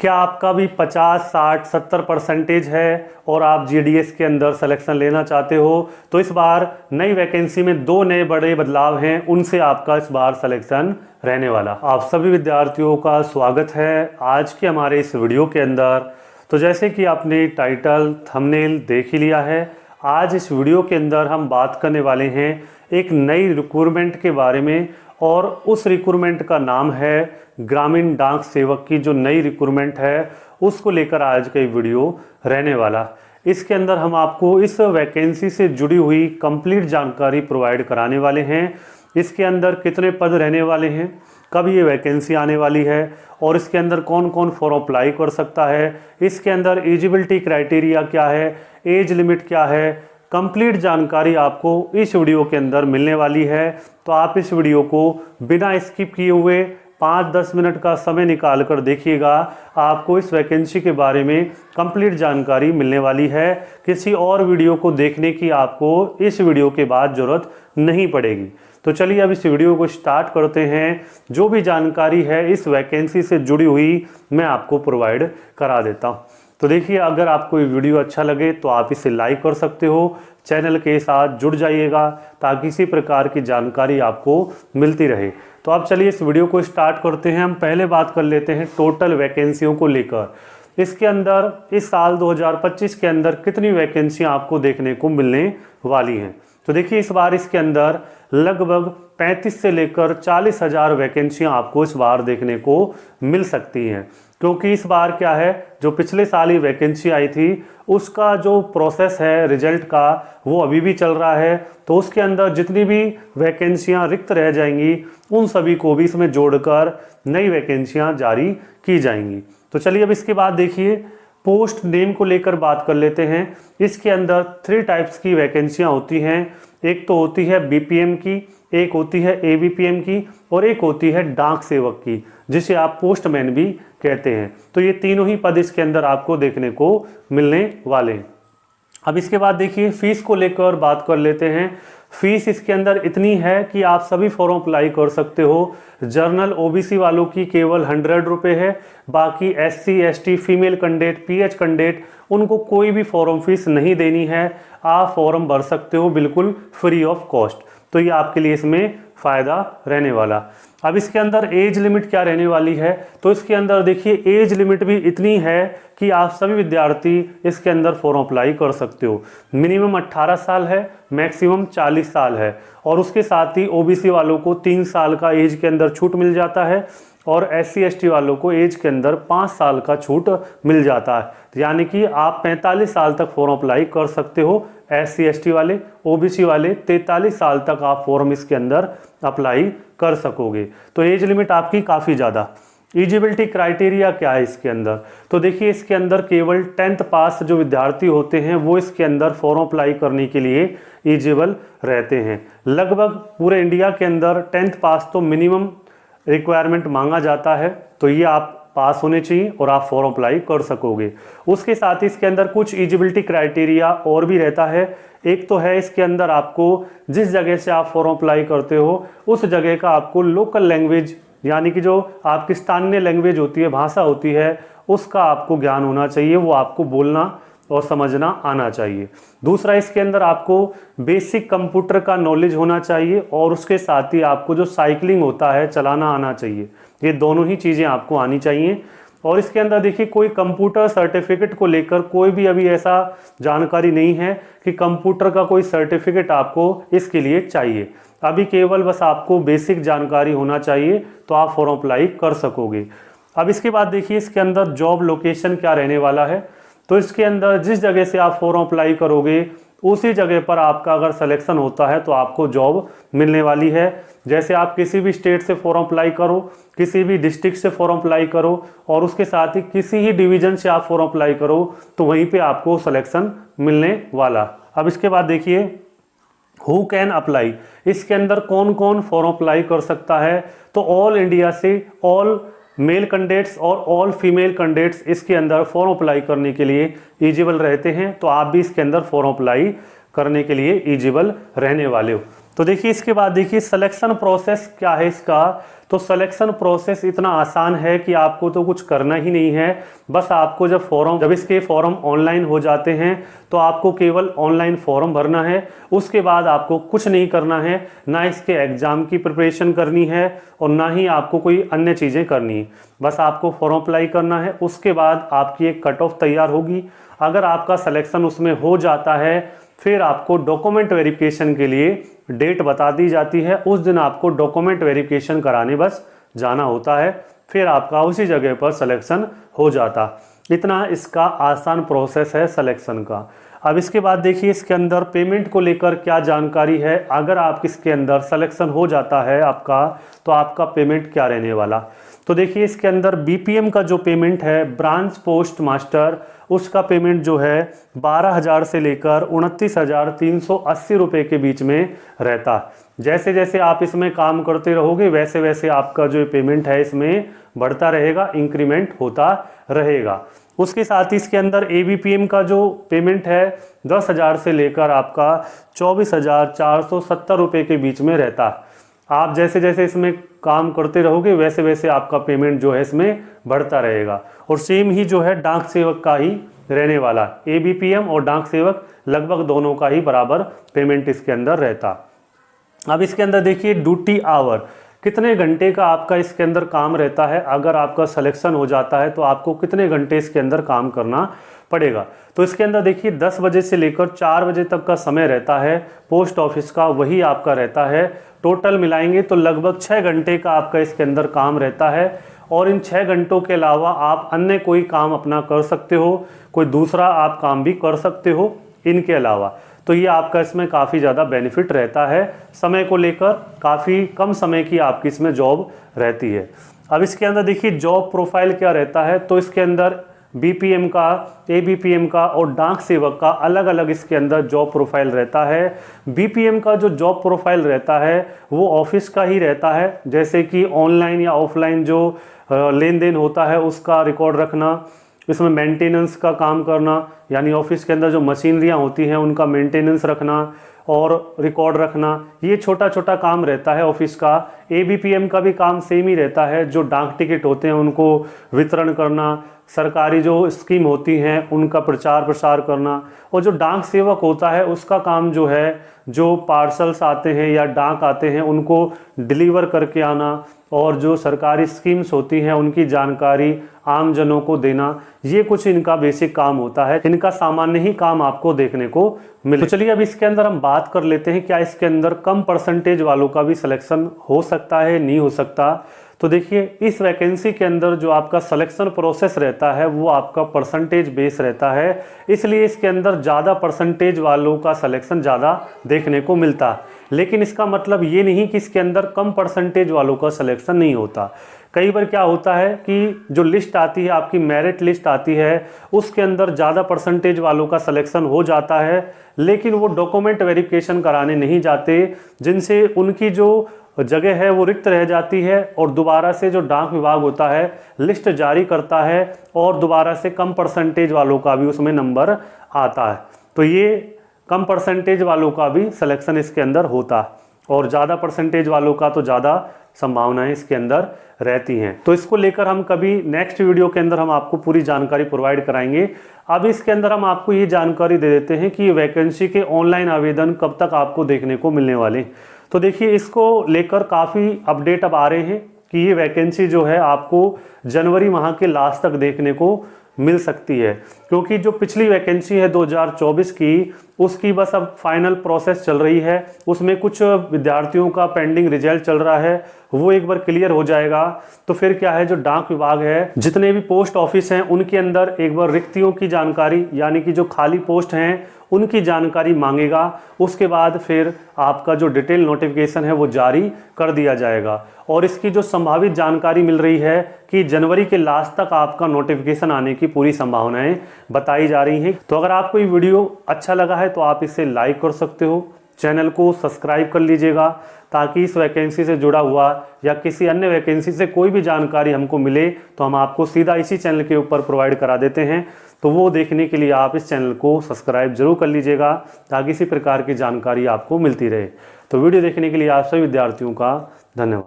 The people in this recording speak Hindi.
क्या आपका भी 50, 60, 70% है और आप जीडीएस के अंदर सिलेक्शन लेना चाहते हो, तो इस बार नई वैकेंसी में 2 नए बड़े बदलाव हैं, उनसे आपका इस बार सिलेक्शन रहने वाला। आप सभी विद्यार्थियों का स्वागत है आज के हमारे इस वीडियो के अंदर। तो जैसे कि आपने टाइटल थंबनेल देख ही लिया है, आज इस वीडियो के अंदर हम बात करने वाले हैं एक नई रिक्रूटमेंट के बारे में, और उस रिक्रूटमेंट का नाम है ग्रामीण डाक सेवक की जो नई रिक्रूटमेंट है उसको लेकर आज का वीडियो रहने वाला। इसके अंदर हम आपको इस वैकेंसी से जुड़ी हुई कंप्लीट जानकारी प्रोवाइड कराने वाले हैं। इसके अंदर कितने पद रहने वाले हैं, कब ये वैकेंसी आने वाली है और इसके अंदर कौन कौन फॉर्म अप्लाई कर सकता है, इसके अंदर एलिजिबिलिटी क्राइटेरिया क्या है, एज लिमिट क्या है, कंप्लीट जानकारी आपको इस वीडियो के अंदर मिलने वाली है। तो आप इस वीडियो को बिना स्किप किए हुए 5-10 मिनट का समय निकाल कर देखिएगा। आपको इस वैकेंसी के बारे में कंप्लीट जानकारी मिलने वाली है। किसी और वीडियो को देखने की आपको इस वीडियो के बाद ज़रूरत नहीं पड़ेगी। तो चलिए अब इस वीडियो को स्टार्ट करते हैं। जो भी जानकारी है इस वैकेंसी से जुड़ी हुई मैं आपको प्रोवाइड करा देता हूँ। तो देखिए, अगर आपको ये वीडियो अच्छा लगे तो आप इसे लाइक कर सकते हो, चैनल के साथ जुड़ जाइएगा ताकि इसी प्रकार की जानकारी आपको मिलती रहे। तो आप चलिए इस वीडियो को स्टार्ट करते हैं। हम पहले बात कर लेते हैं टोटल वैकेंसियों को लेकर। इसके अंदर इस साल 2025 के अंदर कितनी वैकेंसी आपको देखने को मिलने वाली हैं। तो देखिए, इस बार इसके अंदर लगभग 35 से लेकर 40,000 वैकेंसियाँ आपको इस बार देखने को मिल सकती हैं, क्योंकि इस बार क्या है, जो पिछले साल ही वैकेंसी आई थी उसका जो प्रोसेस है रिजल्ट का वो अभी भी चल रहा है। तो उसके अंदर जितनी भी वैकेंसियां रिक्त रह जाएंगी उन सभी को भी इसमें जोड़कर नई वैकेंसियां जारी की जाएंगी। तो चलिए अब इसके बाद देखिए पोस्ट नेम को लेकर बात कर लेते हैं। इसके अंदर 3 टाइप्स की वैकेंसियां होती हैं। एक तो होती है बीपीएम की, एक होती है एबीपीएम की और एक होती है डाक सेवक की, जिसे आप पोस्टमैन भी कहते हैं। तो ये तीनों ही पद इसके अंदर आपको देखने को मिलने वाले हैं। अब इसके बाद देखिए फीस को लेकर बात कर लेते हैं। फीस इसके अंदर इतनी है कि आप सभी फॉर्म अप्लाई कर सकते हो। जर्नल ओबीसी वालों की केवल 100 रुपये है, बाकी SC ST female candidate pH candidate उनको कोई भी फॉर्म फीस नहीं देनी है। आप फॉर्म भर सकते हो बिल्कुल फ्री ऑफ कॉस्ट। तो ये आपके लिए इसमें फ़ायदा रहने वाला। अब इसके अंदर एज लिमिट क्या रहने वाली है, तो इसके अंदर देखिए एज लिमिट भी इतनी है कि आप सभी विद्यार्थी इसके अंदर फॉर्म अप्लाई कर सकते हो। मिनिमम 18 साल है, मैक्सिमम 40 साल है, और उसके साथ ही ओबीसी वालों को 3 साल का एज के अंदर छूट मिल जाता है और एससी एसटी वालों को एज के अंदर 5 साल का छूट मिल जाता है। यानी कि आप 45 साल तक फॉर्म अप्लाई कर सकते हो। एससी एसटी वाले, ओबीसी वाले 43 साल तक आप फॉर्म इसके अंदर अप्लाई कर सकोगे। तो एज लिमिट आपकी काफ़ी ज़्यादा। एलिजिबिलिटी क्राइटेरिया क्या है इसके अंदर, तो देखिए इसके अंदर केवल 10th पास जो विद्यार्थी होते हैं वो इसके अंदर फॉर्म अप्लाई करने के लिए एलिजिबल रहते हैं। लगभग पूरे इंडिया के अंदर 10th पास तो मिनिमम रिक्वायरमेंट मांगा जाता है, तो ये आप पास होने चाहिए और आप फॉर्म अप्लाई कर सकोगे। उसके साथ ही इसके अंदर कुछ एलिजिबिलिटी क्राइटेरिया और भी रहता है। एक तो है इसके अंदर आपको जिस जगह से आप फॉर्म अप्लाई करते हो उस जगह का आपको लोकल लैंग्वेज, यानी कि जो आपकी स्थानीय लैंग्वेज होती है, भाषा होती है, उसका आपको ज्ञान होना चाहिए, वो आपको बोलना और समझना आना चाहिए। दूसरा, इसके अंदर आपको बेसिक कंप्यूटर का नॉलेज होना चाहिए और उसके साथ ही आपको जो साइकिलिंग होता है चलाना आना चाहिए। ये दोनों ही चीज़ें आपको आनी चाहिए। और इसके अंदर देखिए कोई कंप्यूटर सर्टिफिकेट को लेकर कोई भी अभी ऐसा जानकारी नहीं है कि कंप्यूटर का कोई सर्टिफिकेट आपको इसके लिए चाहिए। अभी केवल बस आपको बेसिक जानकारी होना चाहिए तो आप फॉर्म अप्लाई कर सकोगे। अब इसके बाद देखिए इसके अंदर जॉब लोकेशन क्या रहने वाला है, तो इसके अंदर जिस जगह से आप फॉर्म अप्लाई करोगे उसी जगह पर आपका अगर सिलेक्शन होता है तो आपको जॉब मिलने वाली है। जैसे आप किसी भी स्टेट से फॉर्म अप्लाई करो, किसी भी डिस्ट्रिक्ट से फॉर्म अप्लाई करो और उसके साथ ही किसी ही डिवीजन से आप फॉर्म अप्लाई करो तो वहीं पे आपको सिलेक्शन मिलने वाला। अब इसके बाद देखिए हु कैन अप्लाई, इसके अंदर कौन कौन फॉर्म अप्लाई कर सकता है, तो ऑल इंडिया से ऑल मेल कैंडिडेट्स और ऑल फीमेल कैंडिडेट्स इसके अंदर फॉर्म अप्लाई करने के लिए एलिजिबल रहते हैं। तो आप भी इसके अंदर फॉर्म अप्लाई करने के लिए एलिजिबल रहने वाले हो। तो देखिए इसके बाद देखिए सिलेक्शन प्रोसेस क्या है इसका। तो सिलेक्शन प्रोसेस इतना आसान है कि आपको तो कुछ करना ही नहीं है। बस आपको जब इसके फॉर्म ऑनलाइन हो जाते हैं तो आपको केवल ऑनलाइन फॉर्म भरना है। उसके बाद आपको कुछ नहीं करना है, ना इसके एग्ज़ाम की प्रिपरेशन करनी है और ना ही आपको कोई अन्य चीज़ें करनी है। बस आपको फॉर्म अप्लाई करना है। उसके बाद आपकी एक कट ऑफ तैयार होगी। अगर आपका सिलेक्शन उसमें हो जाता है फिर आपको डॉक्यूमेंट वेरिफिकेशन के लिए डेट बता दी जाती है। उस दिन आपको डॉक्यूमेंट वेरिफिकेशन कराने बस जाना होता है, फिर आपका उसी जगह पर सिलेक्शन हो जाता। इतना इसका आसान प्रोसेस है सिलेक्शन का। अब इसके बाद देखिए इसके अंदर पेमेंट को लेकर क्या जानकारी है। अगर आप इसके अंदर सिलेक्शन हो जाता है आपका, तो आपका पेमेंट क्या रहने वाला। तो देखिए इसके अंदर बीपीएम का जो पेमेंट है, ब्रांच पोस्ट मास्टर, उसका पेमेंट जो है 12,000 से लेकर 29,380 रुपये के बीच में रहता। जैसे जैसे आप इसमें काम करते रहोगे वैसे वैसे आपका जो पेमेंट है इसमें बढ़ता रहेगा, इंक्रीमेंट होता रहेगा। उसके साथ ही इसके अंदर एबीपीएम का जो पेमेंट है 10,000 से लेकर आपका 24,470 रुपये के बीच में रहता। आप जैसे जैसे इसमें काम करते रहोगे वैसे वैसे आपका पेमेंट जो है इसमें बढ़ता रहेगा। और सेम ही जो है डाक सेवक का ही रहने वाला। एबीपीएम और डाक सेवक लगभग दोनों का ही बराबर पेमेंट इसके अंदर रहता। अब इसके अंदर देखिए ड्यूटी आवर, कितने घंटे का आपका इसके अंदर काम रहता है। अगर आपका सिलेक्शन हो जाता है तो आपको कितने घंटे इसके अंदर काम करना पड़ेगा। तो इसके अंदर देखिए 10 बजे से लेकर 4 बजे तक का समय रहता है पोस्ट ऑफिस का, वही आपका रहता है। टोटल मिलाएंगे तो लगभग 6 घंटे का आपका इसके अंदर काम रहता है। और इन 6 घंटों के अलावा आप अन्य कोई काम अपना कर सकते हो, कोई दूसरा आप काम भी कर सकते हो इनके अलावा। तो ये आपका इसमें काफ़ी ज़्यादा बेनिफिट रहता है। समय को लेकर काफ़ी कम समय की आपकी इसमें जॉब रहती है। अब इसके अंदर देखिए जॉब प्रोफाइल क्या रहता है। तो इसके अंदर बीपीएम का, एबीपीएम का और डाक सेवक का अलग अलग इसके अंदर जॉब प्रोफाइल रहता है। बीपीएम का जो जॉब प्रोफाइल रहता है वो ऑफिस का ही रहता है, जैसे कि ऑनलाइन या ऑफलाइन जो लेन देन होता है उसका रिकॉर्ड रखना, इसमें मेंटेनेंस का काम करना, यानी ऑफिस के अंदर जो मशीनरियाँ होती हैं उनका मेंटेनेंस रखना और रिकॉर्ड रखना, ये छोटा छोटा काम रहता है ऑफिस का। एबीपीएम का भी काम सेम ही रहता है, जो डाक टिकट होते हैं उनको वितरण करना, सरकारी जो स्कीम होती हैं उनका प्रचार प्रसार करना। और जो डाक सेवक होता है उसका काम जो है, जो पार्सल्स आते हैं या डाक आते हैं उनको डिलीवर करके आना और जो सरकारी स्कीम्स होती हैं उनकी जानकारी आम जनों को देना, ये कुछ इनका बेसिक काम होता है। इनका सामान्य ही काम आपको देखने को मिले। तो चलिए अब इसके अंदर हम बात कर लेते हैं, क्या इसके अंदर कम परसेंटेज वालों का भी सिलेक्शन हो सकता है, नहीं हो सकता। तो देखिए इस वैकेंसी के अंदर जो आपका सिलेक्शन प्रोसेस रहता है वो आपका परसेंटेज बेस रहता है, इसलिए इसके अंदर ज़्यादा परसेंटेज वालों का सिलेक्शन ज़्यादा देखने को मिलता है। लेकिन इसका मतलब ये नहीं कि इसके अंदर कम परसेंटेज वालों का सिलेक्शन नहीं होता। कई बार क्या होता है कि जो लिस्ट आती है, आपकी मेरिट लिस्ट आती है, उसके अंदर ज़्यादा परसेंटेज वालों का सिलेक्शन हो जाता है, लेकिन वो डॉक्यूमेंट वेरिफिकेशन कराने नहीं जाते, जिनसे उनकी जो जगह है वो रिक्त रह जाती है और दोबारा से जो डाक विभाग होता है लिस्ट जारी करता है और दोबारा से कम परसेंटेज वालों का भी उसमें नंबर आता है। तो ये कम परसेंटेज वालों का भी सिलेक्शन इसके अंदर होता है और ज़्यादा परसेंटेज वालों का तो ज़्यादा संभावनाएं इसके अंदर रहती हैं। तो इसको लेकर हम कभी नेक्स्ट वीडियो के अंदर हम आपको पूरी जानकारी प्रोवाइड कराएंगे। अब इसके अंदर हम आपको ये जानकारी दे देते हैं कि वैकेंसी के ऑनलाइन आवेदन कब तक आपको देखने को मिलने वाले। तो देखिए इसको लेकर काफ़ी अपडेट अब आ रहे हैं कि ये वैकेंसी जो है आपको जनवरी माह के लास्ट तक देखने को मिल सकती है, क्योंकि जो पिछली वैकेंसी है 2024 की, उसकी बस अब फाइनल प्रोसेस चल रही है। उसमें कुछ विद्यार्थियों का पेंडिंग रिजल्ट चल रहा है, वो एक बार क्लियर हो जाएगा तो फिर क्या है, जो डाक विभाग है, जितने भी पोस्ट ऑफिस हैं उनके अंदर एक बार रिक्तियों की जानकारी, यानी कि जो खाली पोस्ट हैं उनकी जानकारी मांगेगा। उसके बाद फिर आपका जो डिटेल नोटिफिकेशन है वो जारी कर दिया जाएगा। और इसकी जो संभावित जानकारी मिल रही है कि जनवरी के लास्ट तक आपका नोटिफिकेशन आने की पूरी संभावनाएं बताई जा रही हैं। तो अगर आपको ये वीडियो अच्छा लगा है तो आप इसे लाइक कर सकते हो, चैनल को सब्सक्राइब कर लीजिएगा, ताकि इस वैकेंसी से जुड़ा हुआ या किसी अन्य वैकेंसी से कोई भी जानकारी हमको मिले तो हम आपको सीधा इसी चैनल के ऊपर प्रोवाइड करा देते हैं। तो वो देखने के लिए आप इस चैनल को सब्सक्राइब जरूर कर लीजिएगा, ताकि इसी प्रकार की जानकारी आपको मिलती रहे। तो वीडियो देखने के लिए आप सभी विद्यार्थियों का धन्यवाद।